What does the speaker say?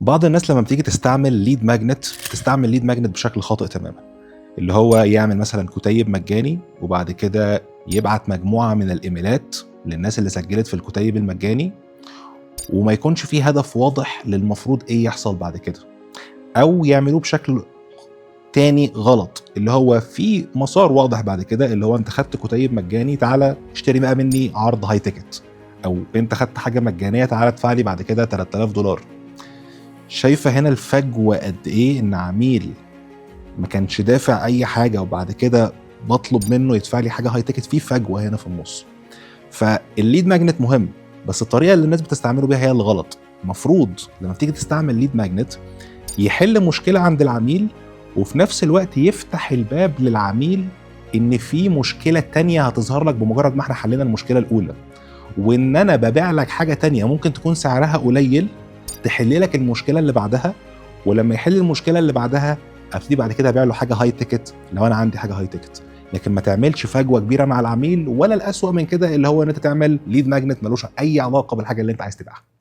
بعض الناس لما بتيجي تستعمل ليد ماجنت بتستعمل ليد ماجنت بشكل خاطئ تماما، اللي هو يعمل مثلا كتيب مجاني وبعد كده يبعت مجموعة من الإيميلات للناس اللي سجلت في الكتيب المجاني، وما يكونش فيه هدف واضح للمفروض ايه يحصل بعد كده، او يعملوه بشكل تاني غلط اللي هو في مسار واضح بعد كده، اللي هو انت خدت كتيب مجاني تعالى اشتري بقى مني عرض هاي تيكت، او انت خدت حاجة مجانية تعالى ادفع لي بعد كده $3000. شايفة هنا الفجوة قد ايه؟ ان عميل ما كانش دافع اي حاجة وبعد كده بطلب منه يدفع لي حاجة هاي تيكت، في فجوة هنا في النص. فالليد ماجنت مهم، بس الطريقة اللي الناس بتستعمله بيها هي اللي غلط. المفروض لما تيجي تستعمل ليد ماجنت يحل مشكلة عند العميل، وفي نفس الوقت يفتح الباب للعميل ان في مشكلة تانية هتظهر لك بمجرد ما احنا حلينا المشكلة الاولى، وان انا ببيع لك حاجة تانية ممكن تكون سعرها قليل تحل لك المشكلة اللي بعدها، ولما يحل المشكلة اللي بعدها ابتدي بعد كده ابيع له حاجة هاي تيكت لو انا عندي حاجة هاي تيكت. لكن ما تعملش فجوة كبيرة مع العميل، ولا الأسوأ من كده اللي هو ان انت تعمل ليد ماجنت ملوش اي علاقة بالحاجة اللي انت عايز تبيعها.